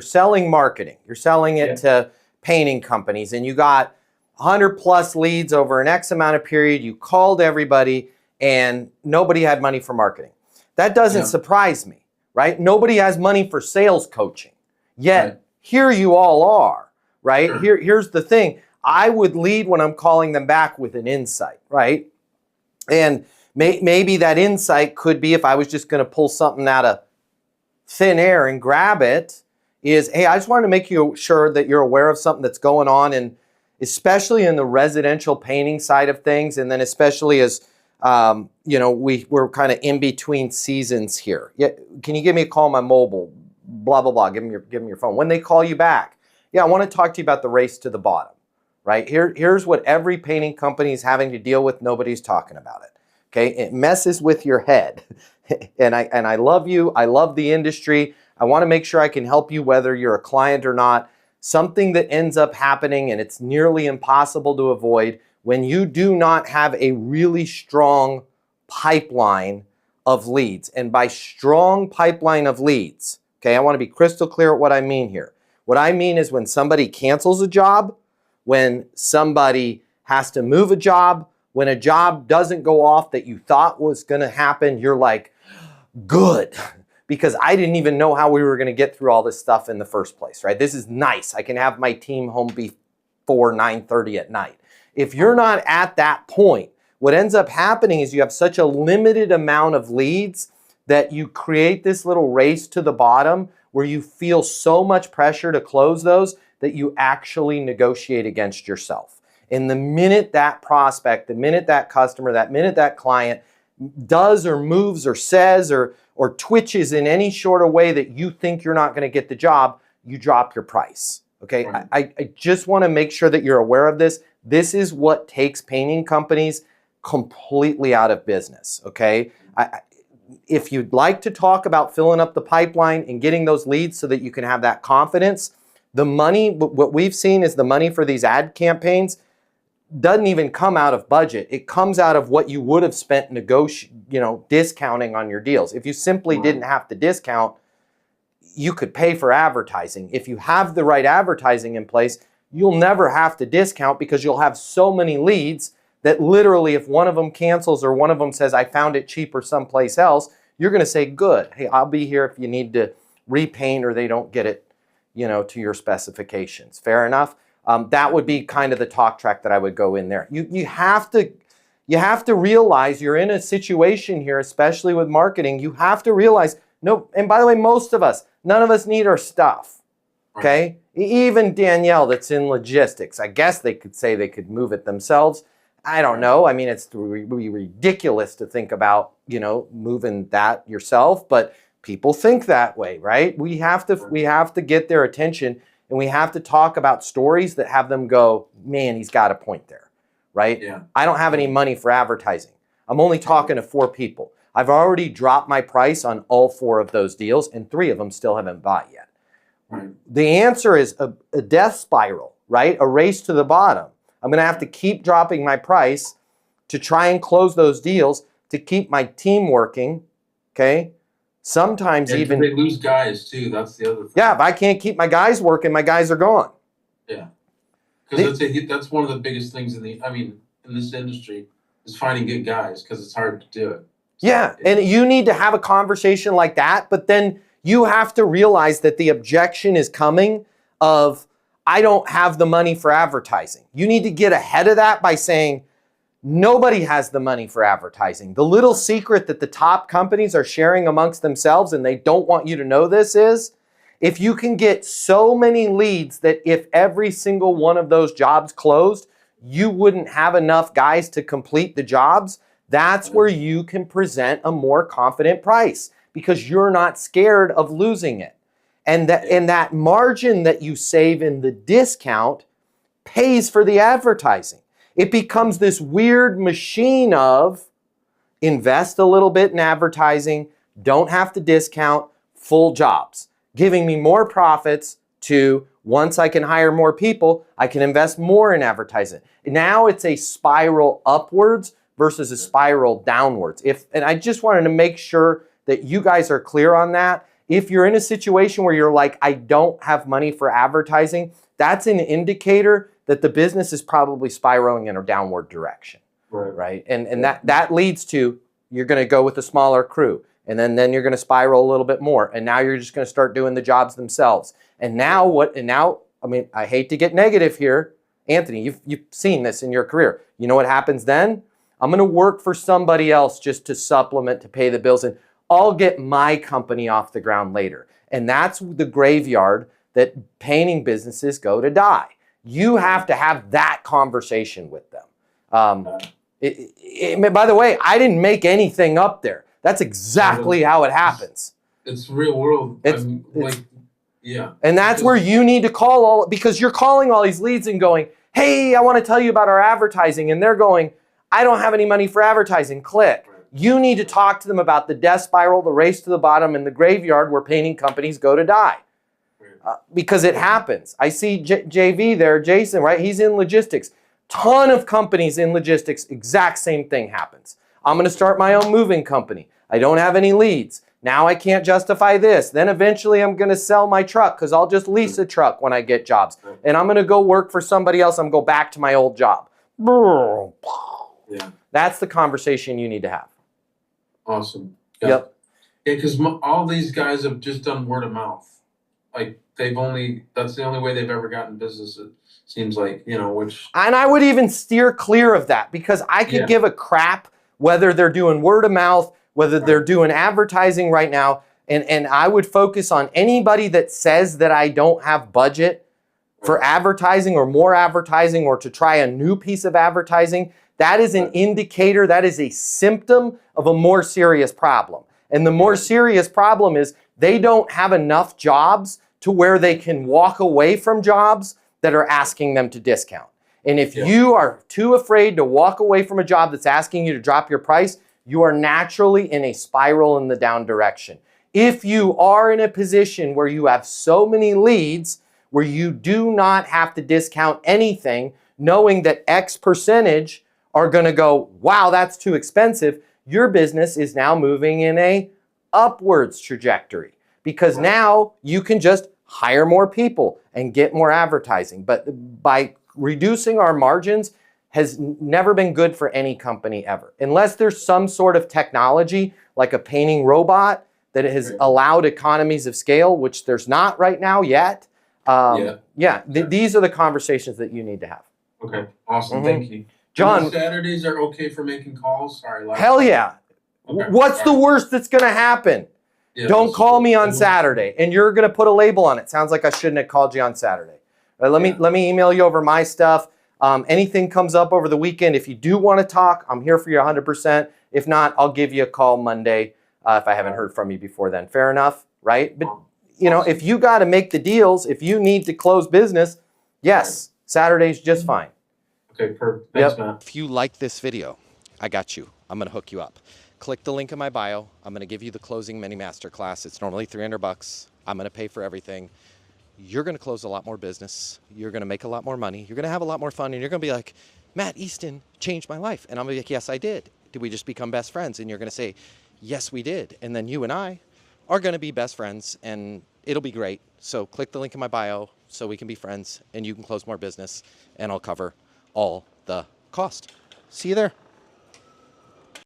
selling marketing. You're selling it to painting companies, and you got 100 plus leads over an X amount of period. You called everybody and nobody had money for marketing. That doesn't surprise me, right? Nobody has money for sales coaching. Yet here you all are, right? Here's the thing. I would lead when I'm calling them back with an insight, right? And maybe that insight could be, if I was just going to pull something out of thin air and grab it, is, hey, I just wanted to make you sure that you're aware of something that's going on, and especially in the residential painting side of things, and then especially as we're kind of in between seasons here. Yeah, can you give me a call on my mobile? Blah blah blah. Give them your phone. When they call you back, I want to talk to you about the race to the bottom. Right? Here's what every painting company is having to deal with. Nobody's talking about it. Okay, it messes with your head. and I love you. I love the industry. I want to make sure I can help you whether you're a client or not. Something that ends up happening, and it's nearly impossible to avoid, when you do not have a really strong pipeline of leads. And by strong pipeline of leads, okay, I want to be crystal clear at what I mean here. What I mean is when somebody cancels a job, when somebody has to move a job, when a job doesn't go off that you thought was going to happen, you're like, good, because I didn't even know how we were going to get through all this stuff in the first place, right? This is nice. I can have my team home before 9:30 at night. If you're not at that point, what ends up happening is you have such a limited amount of leads that you create this little race to the bottom where you feel so much pressure to close those that you actually negotiate against yourself. And the minute that prospect, the minute that customer, that minute that client does or moves or says or twitches in any sort of way that you think you're not going to get the job, you drop your price. Okay, right. I just want to make sure that you're aware of this. This is what takes painting companies completely out of business. Okay, if you'd like to talk about filling up the pipeline and getting those leads so that you can have that confidence, the money, what we've seen is the money for these ad campaigns doesn't even come out of budget. It comes out of what you would have spent discounting on your deals. If you simply didn't have to discount, you could pay for advertising. If you have the right advertising in place, you'll never have to discount because you'll have so many leads that literally if one of them cancels or one of them says, I found it cheaper someplace else, you're going to say, good, hey, I'll be here if you need to repaint or they don't get it, to your specifications. Fair enough? That would be kind of the talk track that I would go in there. You have to realize you're in a situation here, especially with marketing. You have to realize, no, and by the way, none of us need our stuff, okay? Even Danielle that's in logistics, I guess they could say they could move it themselves. I don't know. I mean, it's really ridiculous to think about, moving that yourself, but people think that way, right? We have to get their attention. And we have to talk about stories that have them go, man, he's got a point there, right? Yeah. I don't have any money for advertising. I'm only talking to 4 people. I've already dropped my price on all 4 of those deals, and 3 of them still haven't bought yet. Right. The answer is a death spiral, right? A race to the bottom. I'm going to have to keep dropping my price to try and close those deals to keep my team working, okay? Sometimes even they lose guys too. That's the other thing. Yeah, if I can't keep my guys working, my guys are gone. Yeah, because that's one of the biggest things in this industry is finding good guys because it's hard to do it. So, yeah, and you need to have a conversation like that, but then you have to realize that the objection is coming of, I don't have the money for advertising. You need to get ahead of that by saying, nobody has the money for advertising. The little secret that the top companies are sharing amongst themselves, and they don't want you to know this, is if you can get so many leads that if every single one of those jobs closed, you wouldn't have enough guys to complete the jobs, that's where you can present a more confident price because you're not scared of losing it. And that margin that you save in the discount pays for the advertising. It becomes this weird machine of invest a little bit in advertising, don't have to discount, full jobs, giving me more profits to once I can hire more people, I can invest more in advertising. Now it's a spiral upwards versus a spiral downwards. And I just wanted to make sure that you guys are clear on that. if you're in a situation where you're like, I don't have money for advertising, that's an indicator that the business is probably spiraling in a downward direction, right? And that leads to, you're going to go with a smaller crew, and then you're going to spiral a little bit more, and now you're just going to start doing the jobs themselves. And now I mean, I hate to get negative here, Anthony, you've seen this in your career. You know what happens then? I'm going to work for somebody else just to supplement, to pay the bills, and I'll get my company off the ground later. And that's the graveyard that painting businesses go to die. You have to have that conversation with them. By the way, I didn't make anything up there. That's exactly how it happens. It's real world. Yeah. And that's where you need to call because you're calling all these leads and going, hey, I want to tell you about our advertising. And they're going, I don't have any money for advertising. Click. Right. You need to talk to them about the death spiral, the race to the bottom, and the graveyard where painting companies go to die. Because it happens. I see JV there, Jason, right? He's in logistics. Ton of companies in logistics, exact same thing happens. I'm going to start my own moving company. I don't have any leads. Now I can't justify this. Then eventually I'm going to sell my truck because I'll just lease a truck when I get jobs. And I'm going to go work for somebody else. I'm going to go back to my old job. Yeah. That's the conversation you need to have. Awesome. Yeah. Yep. Yeah, because all these guys have just done word of mouth. Like that's the only way they've ever gotten business, it seems like, which. And I would even steer clear of that because I could give a crap whether they're doing word of mouth, whether they're doing advertising right now. And I would focus on anybody that says that I don't have budget for advertising or more advertising or to try a new piece of advertising. That is an indicator, that is a symptom of a more serious problem. And the more serious problem is they don't have enough jobs to where they can walk away from jobs that are asking them to discount. And if you are too afraid to walk away from a job that's asking you to drop your price, you are naturally in a spiral in the down direction. If you are in a position where you have so many leads where you do not have to discount anything, knowing that X percentage are going to go, wow, that's too expensive, your business is now moving in a upwards trajectory because now you can just hire more people and get more advertising. But by reducing our margins has never been good for any company ever. Unless there's some sort of technology like a painting robot that has allowed economies of scale, which there's not right now yet. These are the conversations that you need to have. Okay, awesome, thank you. John, Saturdays are okay for making calls? Sorry. Hell yeah. Okay. What's the worst that's going to happen? Yeah, don't call me on Saturday. And you're going to put a label on it. Sounds like I shouldn't have called you on Saturday. Let me email you over my stuff. Anything comes up over the weekend, if you do want to talk, I'm here for you 100%. If not, I'll give you a call Monday if I haven't heard from you before then. Fair enough, right? But, if you got to make the deals, if you need to close business, yes, Saturday's just fine. Okay, perfect. Thanks, Matt. If you like this video, I got you. I'm going to hook you up. Click the link in my bio. I'm going to give you the closing mini masterclass. It's normally $300. I'm going to pay for everything. You're going to close a lot more business. You're going to make a lot more money. You're going to have a lot more fun. And you're going to be like, Matt Easton changed my life. And I'm going to be like, yes, I did. Did we just become best friends? And you're going to say, yes, we did. And then you and I are going to be best friends. And it'll be great. So click the link in my bio so we can be friends. And you can close more business. And I'll cover all the cost. See you there.